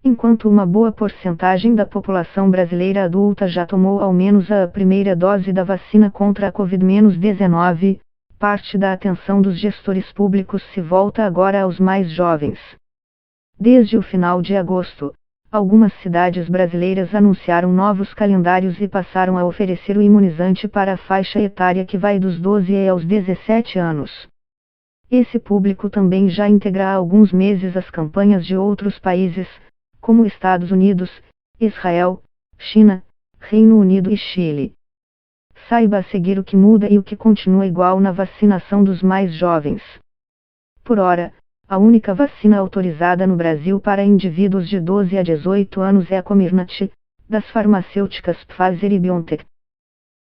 Enquanto uma boa porcentagem da população brasileira adulta já tomou ao menos a primeira dose da vacina contra a Covid-19, parte da atenção dos gestores públicos se volta agora aos mais jovens. Desde o final de agosto, algumas cidades brasileiras anunciaram novos calendários e passaram a oferecer o imunizante para a faixa etária que vai dos 12 aos 17 anos. Esse público também já integra há alguns meses as campanhas de outros países, como Estados Unidos, Israel, China, Reino Unido e Chile. Saiba a seguir o que muda e o que continua igual na vacinação dos mais jovens. Por ora, a única vacina autorizada no Brasil para indivíduos de 12 a 18 anos é a Comirnaty, das farmacêuticas Pfizer e BioNTech.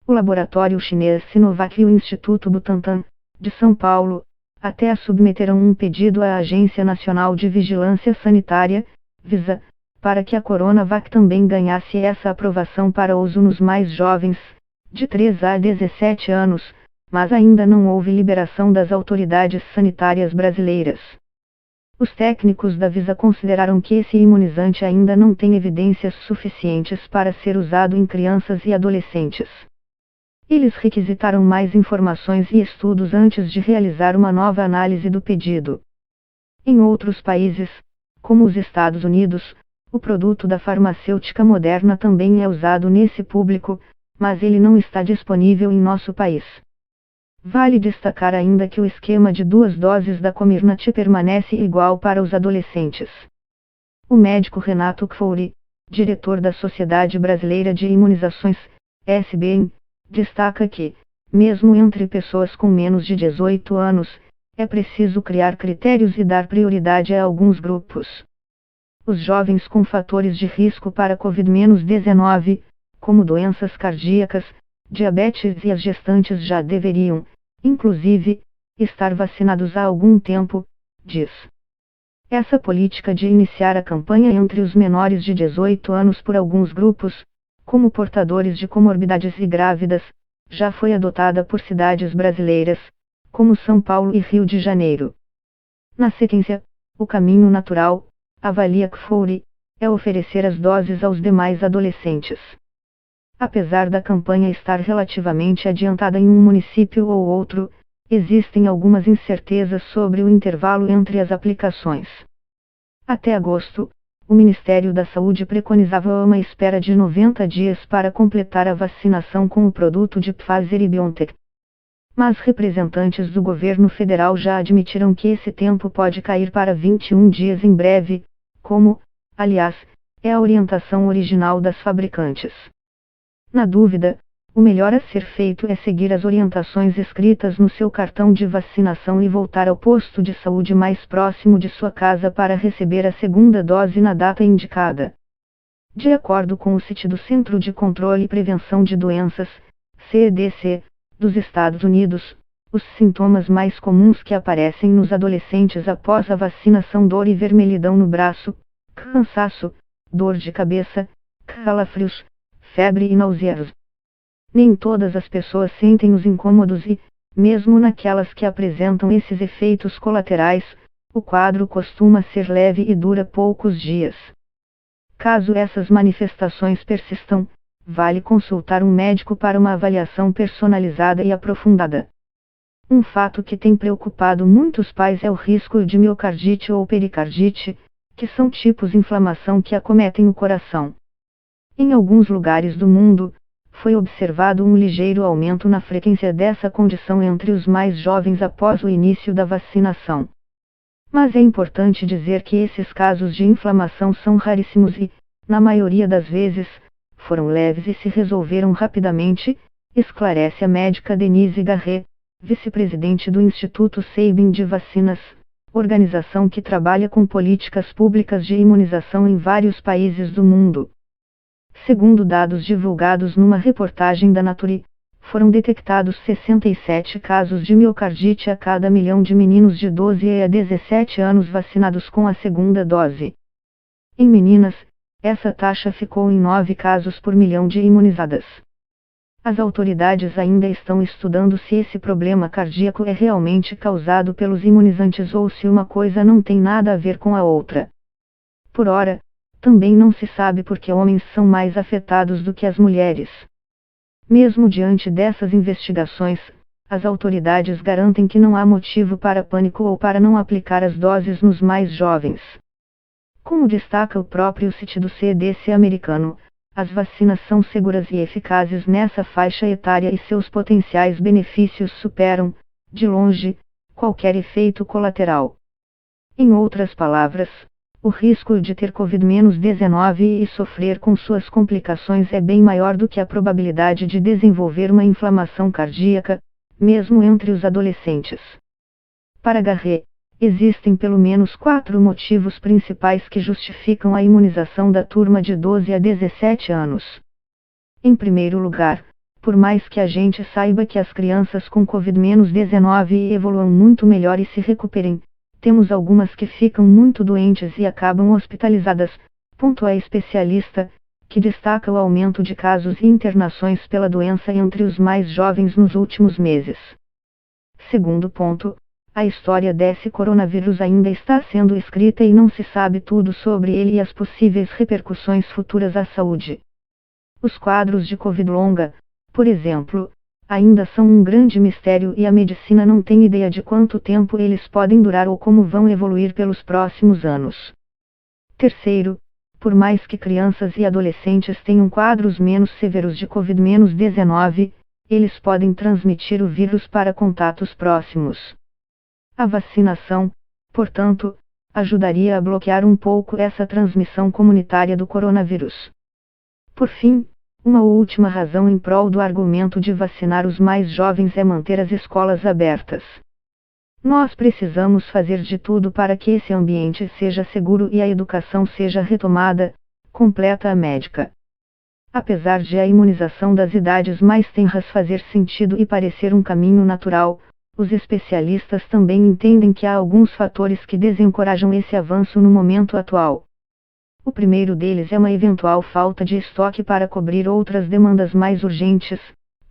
O laboratório chinês Sinovac e o Instituto Butantan, de São Paulo, até submeterão um pedido à Agência Nacional de Vigilância Sanitária, Visa, para que a Coronavac também ganhasse essa aprovação para uso nos mais jovens, de 3 a 17 anos, mas ainda não houve liberação das autoridades sanitárias brasileiras. Os técnicos da Visa consideraram que esse imunizante ainda não tem evidências suficientes para ser usado em crianças e adolescentes. Eles requisitaram mais informações e estudos antes de realizar uma nova análise do pedido. Em outros países, como os Estados Unidos, o produto da farmacêutica Moderna também é usado nesse público, mas ele não está disponível em nosso país. Vale destacar ainda que o esquema de 2 doses da Comirnaty permanece igual para os adolescentes. O médico Renato Kfouri, diretor da Sociedade Brasileira de Imunizações, SBIM, destaca que, mesmo entre pessoas com menos de 18 anos, é preciso criar critérios e dar prioridade a alguns grupos. Os jovens com fatores de risco para Covid-19, como doenças cardíacas, diabetes e as gestantes já deveriam, inclusive, estar vacinados há algum tempo, diz. Essa política de iniciar a campanha entre os menores de 18 anos por alguns grupos, como portadores de comorbidades e grávidas, já foi adotada por cidades brasileiras, como São Paulo e Rio de Janeiro. Na sequência, o caminho natural, avalia Kfouri, é oferecer as doses aos demais adolescentes. Apesar da campanha estar relativamente adiantada em um município ou outro, existem algumas incertezas sobre o intervalo entre as aplicações. Até agosto, o Ministério da Saúde preconizava uma espera de 90 dias para completar a vacinação com o produto de Pfizer e BioNTech. Mas representantes do governo federal já admitiram que esse tempo pode cair para 21 dias em breve, como, aliás, é a orientação original das fabricantes. Na dúvida, o melhor a ser feito é seguir as orientações escritas no seu cartão de vacinação e voltar ao posto de saúde mais próximo de sua casa para receber a segunda dose na data indicada. De acordo com o site do Centro de Controle e Prevenção de Doenças, CDC, dos Estados Unidos, os sintomas mais comuns que aparecem nos adolescentes após a vacina são dor e vermelhidão no braço, cansaço, dor de cabeça, calafrios, febre e náuseas. Nem todas as pessoas sentem os incômodos e, mesmo naquelas que apresentam esses efeitos colaterais, o quadro costuma ser leve e dura poucos dias. Caso essas manifestações persistam, vale consultar um médico para uma avaliação personalizada e aprofundada. Um fato que tem preocupado muitos pais é o risco de miocardite ou pericardite, que são tipos de inflamação que acometem o coração. Em alguns lugares do mundo, foi observado um ligeiro aumento na frequência dessa condição entre os mais jovens após o início da vacinação. Mas é importante dizer que esses casos de inflamação são raríssimos e, na maioria das vezes, foram leves e se resolveram rapidamente, esclarece a médica Denise Garret, vice-presidente do Instituto Sabin de Vacinas, organização que trabalha com políticas públicas de imunização em vários países do mundo. Segundo dados divulgados numa reportagem da Nature, foram detectados 67 casos de miocardite a cada 1 milhão de meninos de 12 a 17 anos vacinados com a segunda dose. Em meninas, essa taxa ficou em 9 casos por 1 milhão de imunizadas. As autoridades ainda estão estudando se esse problema cardíaco é realmente causado pelos imunizantes ou se uma coisa não tem nada a ver com a outra. Por ora, Também não se sabe por que homens são mais afetados do que as mulheres. Mesmo diante dessas investigações, as autoridades garantem que não há motivo para pânico ou para não aplicar as doses nos mais jovens. Como destaca o próprio site do CDC americano, as vacinas são seguras e eficazes nessa faixa etária e seus potenciais benefícios superam, de longe, qualquer efeito colateral. Em outras palavras, o risco de ter Covid-19 e sofrer com suas complicações é bem maior do que a probabilidade de desenvolver uma inflamação cardíaca, mesmo entre os adolescentes. Para Garret, existem pelo menos 4 motivos principais que justificam a imunização da turma de 12 a 17 anos. Em primeiro lugar, por mais que a gente saiba que as crianças com Covid-19 evoluam muito melhor e se recuperem, temos algumas que ficam muito doentes e acabam hospitalizadas, pontua a especialista, que destaca o aumento de casos e internações pela doença entre os mais jovens nos últimos meses. Segundo ponto, a história desse coronavírus ainda está sendo escrita e não se sabe tudo sobre ele e as possíveis repercussões futuras à saúde. Os quadros de Covid longa, por exemplo, ainda são um grande mistério e a medicina não tem ideia de quanto tempo eles podem durar ou como vão evoluir pelos próximos anos. Terceiro, por mais que crianças e adolescentes tenham quadros menos severos de Covid-19, eles podem transmitir o vírus para contatos próximos. A vacinação, portanto, ajudaria a bloquear um pouco essa transmissão comunitária do coronavírus. Por fim, uma última razão em prol do argumento de vacinar os mais jovens é manter as escolas abertas. Nós precisamos fazer de tudo para que esse ambiente seja seguro e a educação seja retomada, completa a médica. Apesar de a imunização das idades mais tenras fazer sentido e parecer um caminho natural, os especialistas também entendem que há alguns fatores que desencorajam esse avanço no momento atual. O primeiro deles é uma eventual falta de estoque para cobrir outras demandas mais urgentes,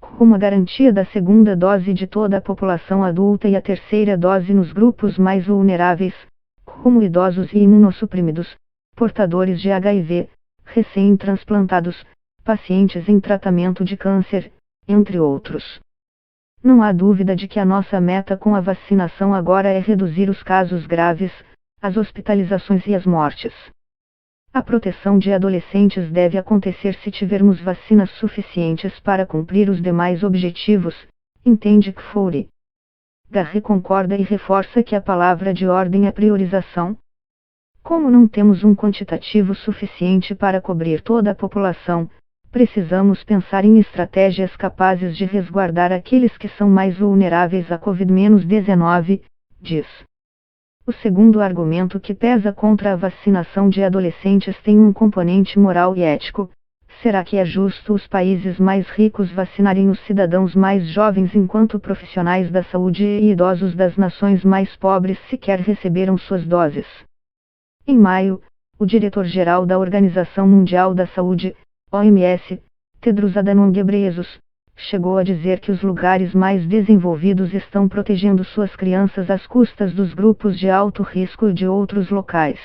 como a garantia da segunda dose de toda a população adulta e a terceira dose nos grupos mais vulneráveis, como idosos e imunossuprimidos, portadores de HIV, recém-transplantados, pacientes em tratamento de câncer, entre outros. Não há dúvida de que a nossa meta com a vacinação agora é reduzir os casos graves, as hospitalizações e as mortes. A proteção de adolescentes deve acontecer se tivermos vacinas suficientes para cumprir os demais objetivos, entende Kfouri. Garret concorda e reforça que a palavra de ordem é priorização. Como não temos um quantitativo suficiente para cobrir toda a população, precisamos pensar em estratégias capazes de resguardar aqueles que são mais vulneráveis a Covid-19, diz. O segundo argumento que pesa contra a vacinação de adolescentes tem um componente moral e ético. Será que é justo os países mais ricos vacinarem os cidadãos mais jovens enquanto profissionais da saúde e idosos das nações mais pobres sequer receberam suas doses? Em maio, o diretor-geral da Organização Mundial da Saúde, OMS, Tedros Adhanom Ghebreyesus, chegou a dizer que os lugares mais desenvolvidos estão protegendo suas crianças às custas dos grupos de alto risco de outros locais.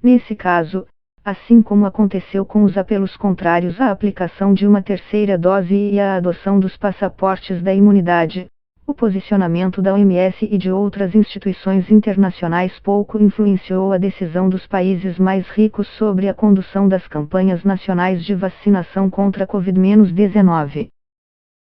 Nesse caso, assim como aconteceu com os apelos contrários à aplicação de uma terceira dose e à adoção dos passaportes da imunidade, o posicionamento da OMS e de outras instituições internacionais pouco influenciou a decisão dos países mais ricos sobre a condução das campanhas nacionais de vacinação contra a Covid-19.